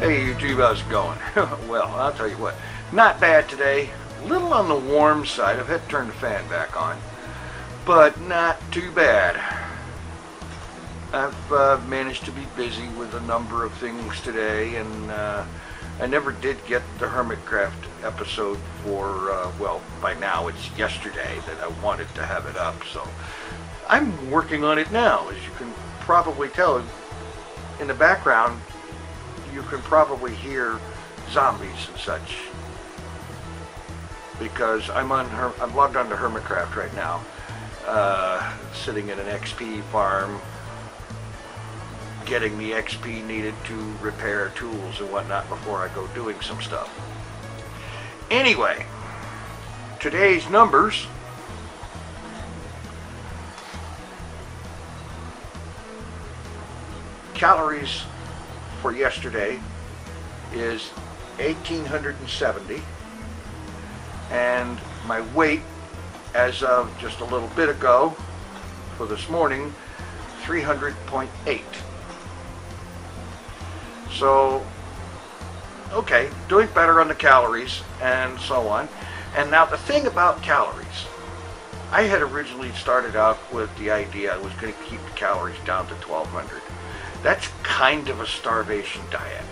Hey YouTube, how's it going? Well, I'll tell you what, not bad today. A little on the warm side. I've had to turn the fan back on, but not too bad. I've managed to be busy with a number of things today, and I never did get the Hermitcraft episode for, well, by now it's yesterday that I wanted to have it up, so I'm working on it now. As you can probably tell, in the background you can probably hear zombies and such, because I'm logged onto Hermitcraft right now, sitting in an XP farm, getting the XP needed to repair tools and whatnot before I go doing some stuff. Anyway, today's numbers. Calories for yesterday is 1,870, and my weight as of just a little bit ago for this morning, 300.8. So, okay, doing better on the calories and so on. And now the thing about calories, I had originally started out with the idea I was going to keep the calories down to 1,200. That's kind of a starvation diet.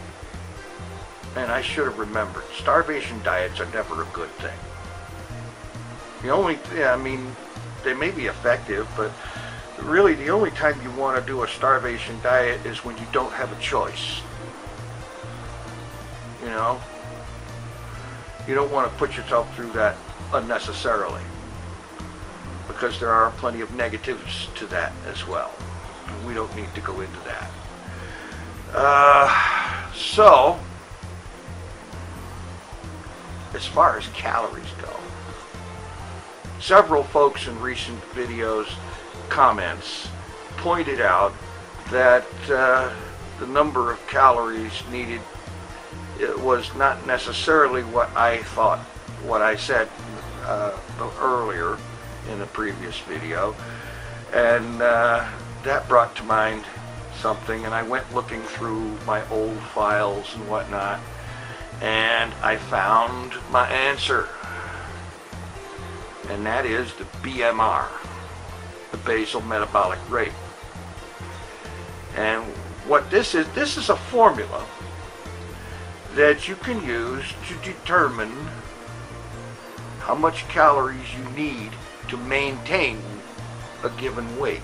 And I should have remembered, starvation diets are never a good thing. I mean, they may be effective, but really the only time you want to do a starvation diet is when you don't have a choice. You know? You don't want to put yourself through that unnecessarily, because there are plenty of negatives to that as well. And we don't need to go into that. So, as far as calories go, several folks in recent videos, comments, pointed out that the number of calories needed, it was not necessarily what I thought, what I said earlier in the previous video, and that brought to mind something, and I went looking through my old files and whatnot, and I found my answer, and that is the BMR, the basal metabolic rate. And what this is a formula that you can use to determine how much calories you need to maintain a given weight.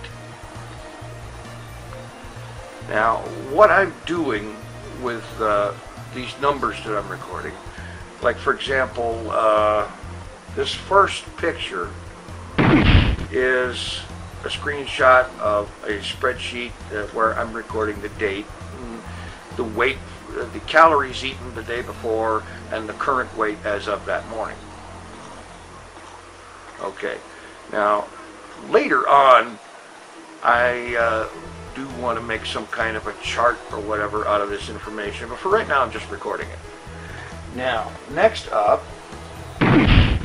Now, what I'm doing with these numbers that I'm recording, like for example, this first picture is a screenshot of a spreadsheet where I'm recording the date, the weight, the calories eaten the day before, and the current weight as of that morning. Okay, now later on I do want to make some kind of a chart or whatever out of this information, but for right now I'm just recording it. Now, next up, and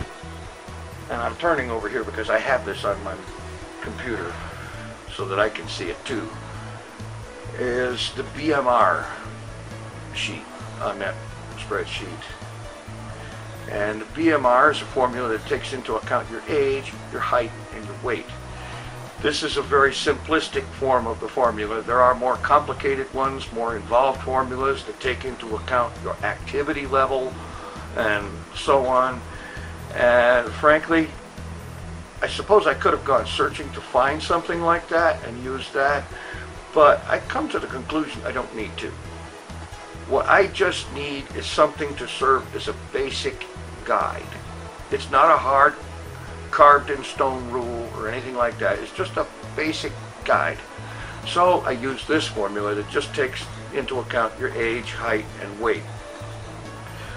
I'm turning over here because I have this on my computer so that I can see it too, is the BMR sheet on that spreadsheet. And the BMR is a formula that takes into account your age, your height, and your weight. This is a very simplistic form of the formula. There are more complicated ones, more involved formulas that take into account your activity level and so on. And frankly, I suppose I could have gone searching to find something like that and used that, but I come to the conclusion I don't need to. What I just need is something to serve as a basic guide. It's not a hard carved in stone rule or anything like that. It's just a basic guide. So I use this formula that just takes into account your age, height, and weight.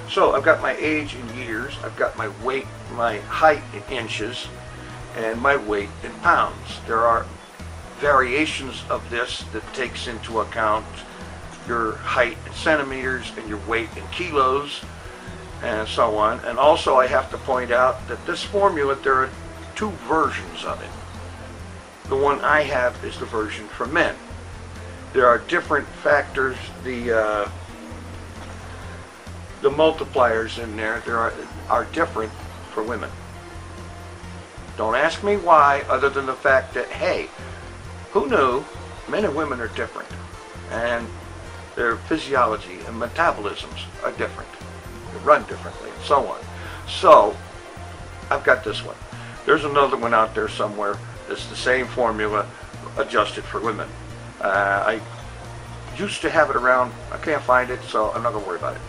So I've got my age in years, I've got my weight, my height in inches, and my weight in pounds. There are variations of this that takes into account your height in centimeters and your weight in kilos, and so on. And also I have to point out that this formula, there are two versions of it. The one I have is the version for men. There are different factors. The the multipliers in there are different for women. Don't ask me why, other than the fact that, hey, who knew men and women are different, and their physiology and metabolisms are different. They run differently and so on. So I've got this one. There's another one out there somewhere that's the same formula adjusted for women. I used to have it around. I can't find it, so I'm not going to worry about it.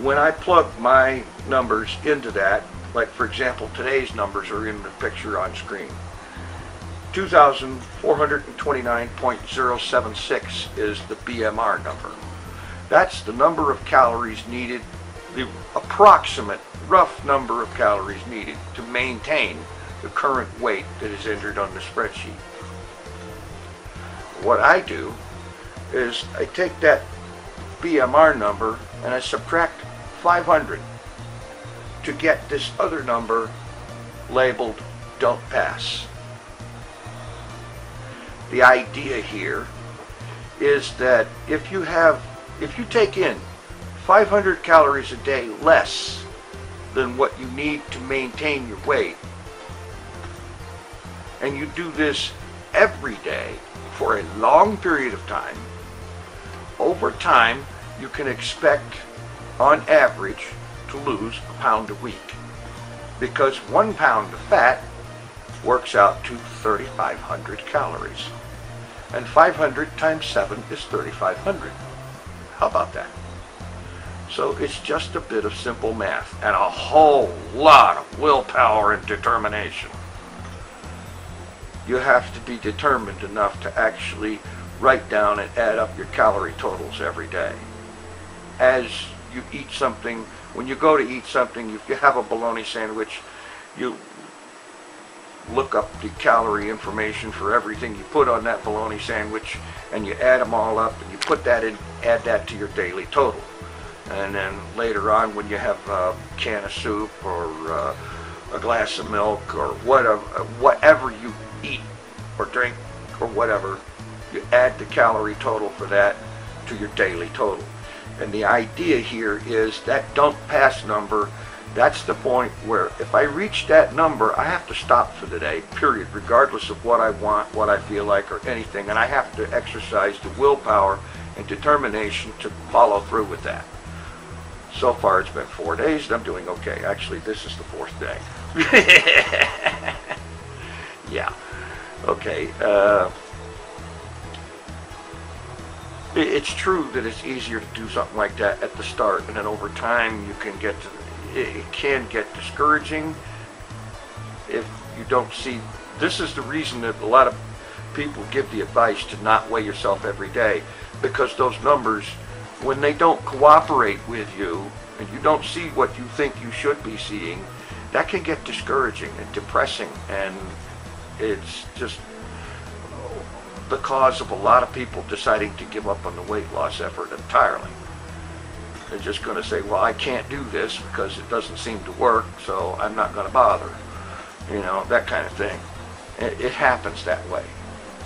When I plug my numbers into that, like for example, today's numbers are in the picture on screen. 2,429.076 is the BMR number. That's the number of calories needed, the approximate rough number of calories needed to maintain the current weight that is entered on the spreadsheet. What I do is I take that BMR number and I subtract 500 to get this other number labeled don't pass. The idea here is that if you take in 500 calories a day less than what you need to maintain your weight, and you do this every day for a long period of time, over time you can expect on average to lose a pound a week, because 1 pound of fat works out to 3,500 calories, and 500 times 7 is 3,500. How about that? So it's just a bit of simple math and a whole lot of willpower and determination. You have to be determined enough to actually write down and add up your calorie totals every day. As you eat something, when you go to eat something, if you have a bologna sandwich, you look up the calorie information for everything you put on that bologna sandwich, and you add them all up, and you put that in, add that to your daily total. And then later on, when you have a can of soup or a glass of milk or whatever you eat or drink or whatever, you add the calorie total for that to your daily total. And the idea here is that don't pass number. That's the point where if I reach that number, I have to stop for the day, period, regardless of what I want, what I feel like, or anything. And I have to exercise the willpower and determination to follow through with that. So far it's been 4 days and I'm doing okay. Actually, this is the 4th day. Yeah. Okay. It's true that it's easier to do something like that at the start, and then over time you can get to, it can get discouraging if you don't see. This is the reason that a lot of people give the advice to not weigh yourself every day, because those numbers, when they don't cooperate with you and you don't see what you think you should be seeing, that can get discouraging and depressing, and it's just the cause of a lot of people deciding to give up on the weight loss effort entirely. They're just going to say, well, I can't do this because it doesn't seem to work, so I'm not going to bother. You know, that kind of thing. It happens that way.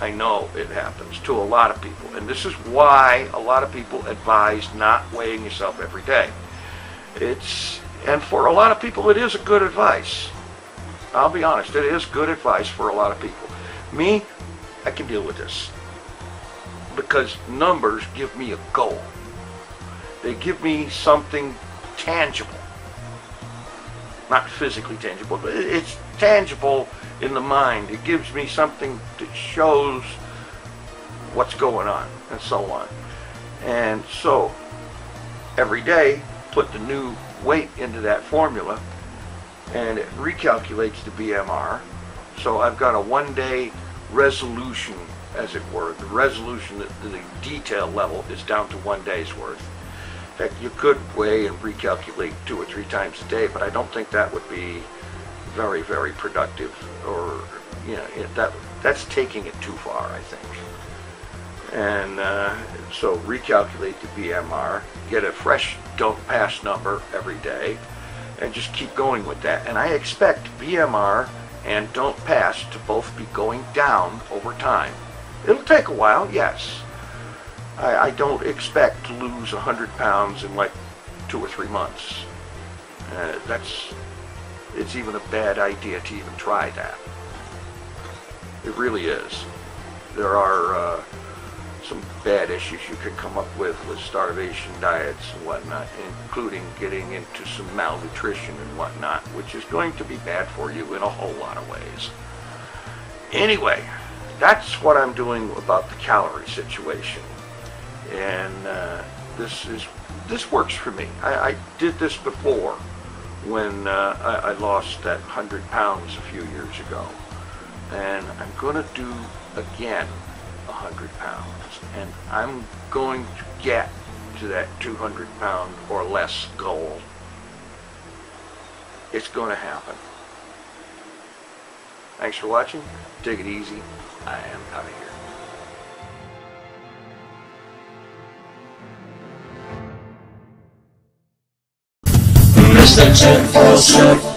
I know it happens to a lot of people, and this is why a lot of people advise not weighing yourself every day. And for a lot of people it is a good advice. I'll be honest, it is good advice for a lot of people. Me, I can deal with this because numbers give me a goal. They give me something tangible. Not physically tangible, but it's tangible in the mind. It gives me something that shows what's going on and so on. And so every day, put the new weight into that formula and it recalculates the BMR. So I've got a 1-day resolution, as it were. The resolution, the detail level is down to 1 day's worth. In fact, you could weigh and recalculate 2 or 3 times a day, but I don't think that would be very, very productive, or, you know, that's taking it too far, I think. And so recalculate the BMR, get a fresh don't pass number every day, and just keep going with that. And I expect BMR and don't pass to both be going down over time. It'll take a while, yes, I don't expect to lose 100 pounds in like 2 or 3 months. It's even a bad idea to even try that. It really is. There are some bad issues you could come up with starvation diets and whatnot, including getting into some malnutrition and whatnot, which is going to be bad for you in a whole lot of ways. Anyway, that's what I'm doing about the calorie situation. And this works for me. I did this before when I lost that 100 pounds a few years ago. And I'm going to do again 100 pounds. And I'm going to get to that 200 pound or less goal. It's going to happen. Thanks for watching. Take it easy. I am out of here. Mr. TinFoilChef.